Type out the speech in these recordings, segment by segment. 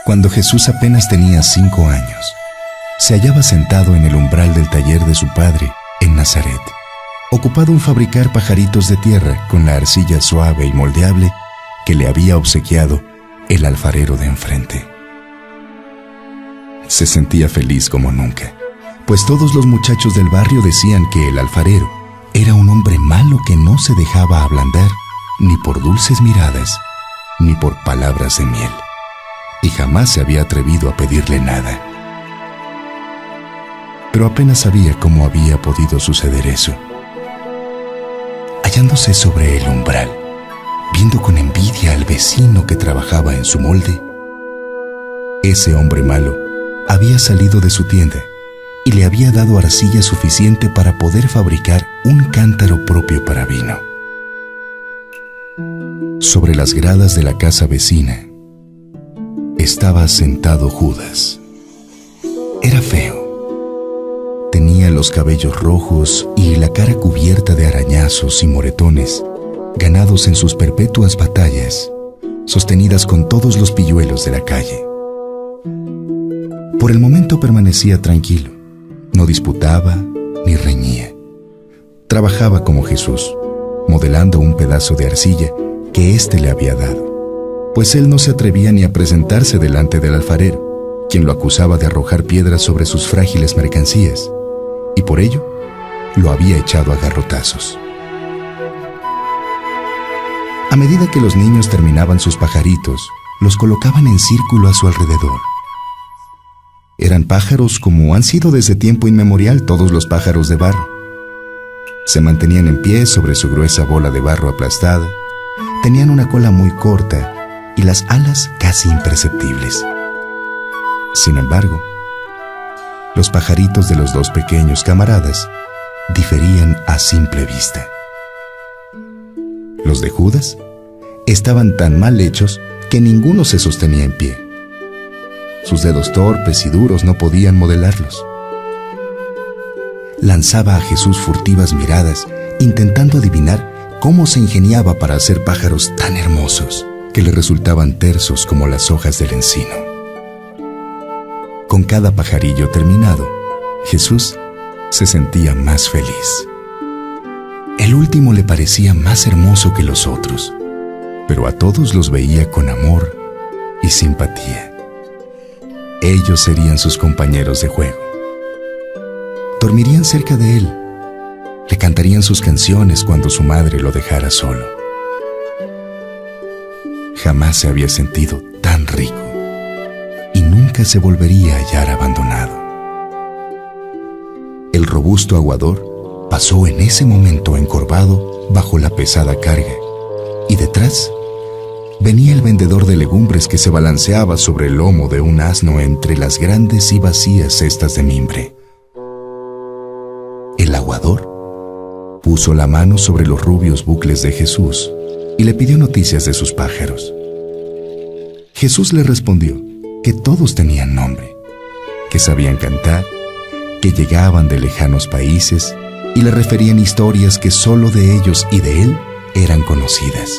Cuando Jesús apenas tenía 5 años, se hallaba sentado en el umbral del taller de su padre en Nazaret, ocupado en fabricar pajaritos de tierra con la arcilla suave y moldeable que le había obsequiado el alfarero de enfrente. Se sentía feliz como nunca, pues todos los muchachos del barrio decían que el alfarero era un hombre malo que no se dejaba ablandar ni por dulces miradas, ni por palabras de miel, y jamás se había atrevido a pedirle nada. Pero apenas sabía cómo había podido suceder eso. Hallándose sobre el umbral, viendo con envidia al vecino que trabajaba en su molde, ese hombre malo había salido de su tienda y le había dado arcilla suficiente para poder fabricar un cántaro propio para vino. Sobre las gradas de la casa vecina estaba sentado Judas. Era feo. Tenía los cabellos rojos y la cara cubierta de arañazos y moretones, ganados en sus perpetuas batallas, sostenidas con todos los pilluelos de la calle. Por el momento permanecía tranquilo, no disputaba ni reñía. Trabajaba como Jesús, modelando un pedazo de arcilla que éste le había dado, pues él no se atrevía ni a presentarse delante del alfarero, quien lo acusaba de arrojar piedras sobre sus frágiles mercancías, y por ello lo había echado a garrotazos. A medida que los niños terminaban sus pajaritos, los colocaban en círculo a su alrededor. Eran pájaros como han sido desde tiempo inmemorial todos los pájaros de barro. Se mantenían en pie sobre su gruesa bola de barro aplastada, tenían una cola muy corta y las alas casi imperceptibles. Sin embargo, los pajaritos de los dos pequeños camaradas diferían a simple vista. Los de Judas estaban tan mal hechos que ninguno se sostenía en pie. Sus dedos torpes y duros no podían modelarlos. Lanzaba a Jesús furtivas miradas, intentando adivinar cómo se ingeniaba para hacer pájaros tan hermosos que le resultaban tersos como las hojas del encino. Con cada pajarillo terminado, Jesús se sentía más feliz. El último le parecía más hermoso que los otros, pero a todos los veía con amor y simpatía. Ellos serían sus compañeros de juego. Dormirían cerca de él. Le cantarían sus canciones cuando su madre lo dejara solo. Jamás se había sentido tan rico y nunca se volvería a hallar abandonado. El robusto aguador pasó en ese momento encorvado bajo la pesada carga, y detrás venía el vendedor de legumbres que se balanceaba sobre el lomo de un asno entre las grandes y vacías cestas de mimbre. El aguador puso la mano sobre los rubios bucles de Jesús y le pidió noticias de sus pájaros. Jesús le respondió que todos tenían nombre, que sabían cantar, que llegaban de lejanos países y le referían historias que solo de ellos y de él eran conocidas.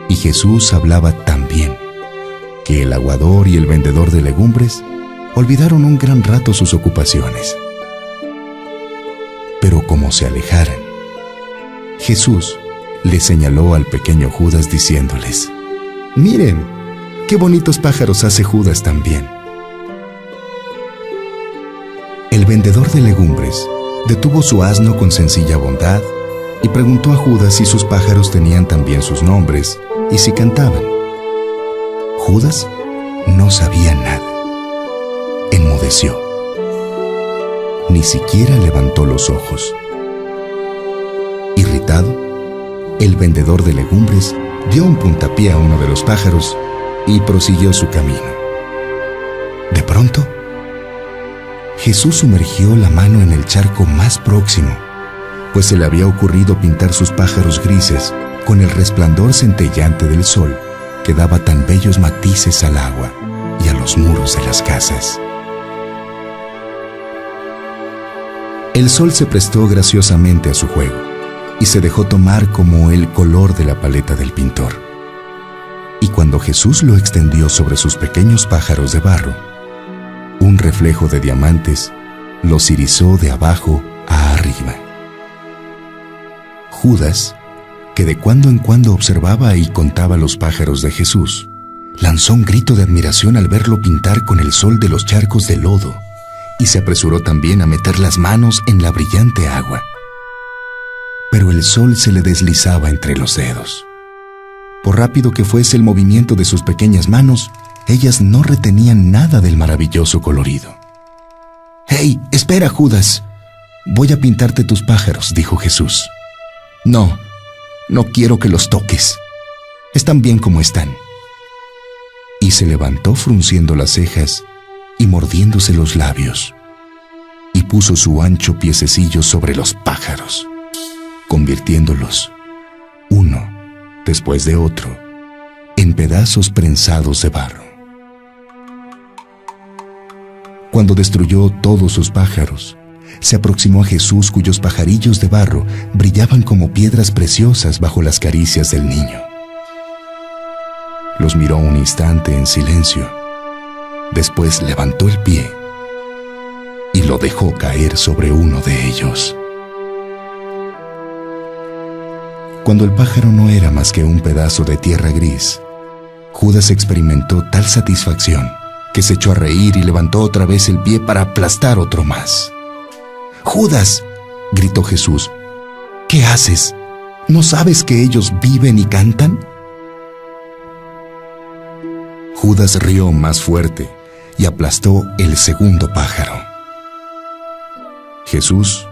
Y Jesús hablaba tan bien que el aguador y el vendedor de legumbres olvidaron un gran rato sus ocupaciones. Pero como se alejaran, Jesús le señaló al pequeño Judas diciéndoles: «Miren, qué bonitos pájaros hace Judas también». El vendedor de legumbres detuvo su asno con sencilla bondad y preguntó a Judas si sus pájaros tenían también sus nombres y si cantaban. Judas no sabía nada. Enmudeció. Ni siquiera levantó los ojos. Irritado, el vendedor de legumbres dio un puntapié a uno de los pájaros y prosiguió su camino. De pronto, Jesús sumergió la mano en el charco más próximo, pues se le había ocurrido pintar sus pájaros grises con el resplandor centellante del sol que daba tan bellos matices al agua y a los muros de las casas. El sol se prestó graciosamente a su juego y se dejó tomar como el color de la paleta del pintor. Y cuando cuando Jesús lo extendió sobre sus pequeños pájaros de barro, un reflejo de diamantes los irizó de abajo a arriba. Judas, que de cuando en cuando observaba y contaba los pájaros de Jesús, lanzó un grito de admiración al verlo pintar con el sol de los charcos de lodo, y se apresuró también a meter las manos en la brillante agua. Pero el sol se le deslizaba entre los dedos. Por rápido que fuese el movimiento de sus pequeñas manos, ellas no retenían nada del maravilloso colorido. «¡Hey, espera, Judas! Voy a pintarte tus pájaros», dijo Jesús. «No, no quiero que los toques. Están bien como están». Y se levantó frunciendo las cejas y mordiéndose los labios, y puso su ancho piececillo sobre los pájaros, convirtiéndolos, uno después de otro, en pedazos prensados de barro. Cuando destruyó todos sus pájaros, se aproximó a Jesús, cuyos pajarillos de barro brillaban como piedras preciosas bajo las caricias del niño. Los miró un instante en silencio. Después levantó el pie y lo dejó caer sobre uno de ellos. Cuando el pájaro no era más que un pedazo de tierra gris, Judas experimentó tal satisfacción que se echó a reír y levantó otra vez el pie para aplastar otro más. «¡Judas!», gritó Jesús, «¿qué haces? ¿No sabes que ellos viven y cantan?». Judas rió más fuerte y aplastó el segundo pájaro. Jesús,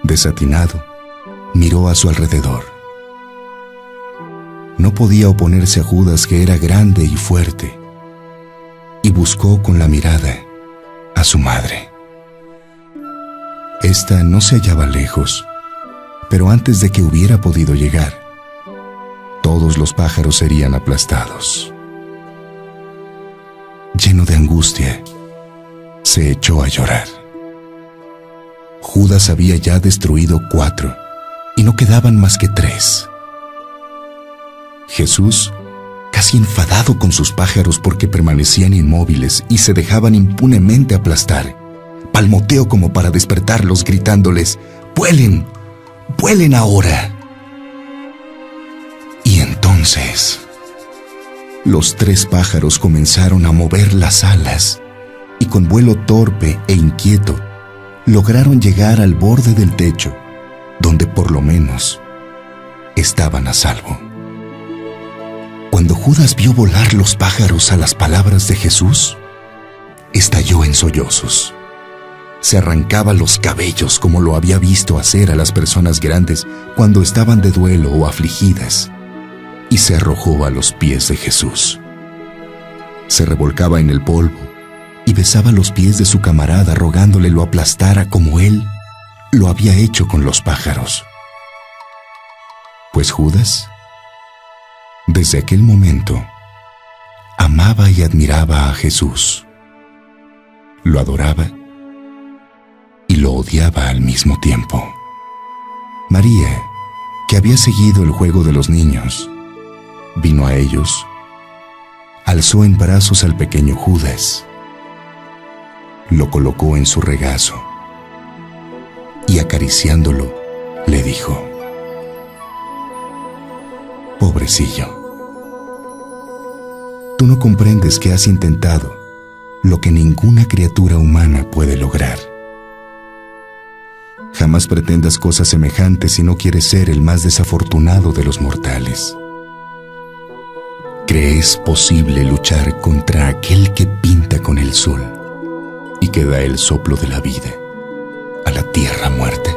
desatinado, miró a su alrededor. No podía oponerse a Judas, que era grande y fuerte, y buscó con la mirada a su madre. Esta no se hallaba lejos, pero antes de que hubiera podido llegar, todos los pájaros serían aplastados. Lleno de angustia, se echó a llorar. Judas había ya destruido 4 y no quedaban más que 3. Jesús, casi enfadado con sus pájaros porque permanecían inmóviles y se dejaban impunemente aplastar, palmoteó como para despertarlos, gritándoles: «¡Vuelen! ¡Vuelen ahora!». Y entonces los 3 pájaros comenzaron a mover las alas y con vuelo torpe e inquieto lograron llegar al borde del techo, donde por lo menos estaban a salvo. Cuando Judas vio volar los pájaros a las palabras de Jesús, estalló en sollozos. Se arrancaba los cabellos como lo había visto hacer a las personas grandes cuando estaban de duelo o afligidas, y se arrojó a los pies de Jesús. Se revolcaba en el polvo y besaba los pies de su camarada, rogándole lo aplastara como él lo había hecho con los pájaros. Pues Judas, desde aquel momento, amaba y admiraba a Jesús. Lo adoraba y lo odiaba al mismo tiempo. María, que había seguido el juego de los niños, vino a ellos, alzó en brazos al pequeño Judas, lo colocó en su regazo y acariciándolo le dijo: «Pobrecillo, tú no comprendes que has intentado lo que ninguna criatura humana puede lograr. Jamás pretendas cosas semejantes si no quieres ser el más desafortunado de los mortales. ¿Crees posible luchar contra aquel que pinta con el sol y que da el soplo de la vida a la tierra muerta?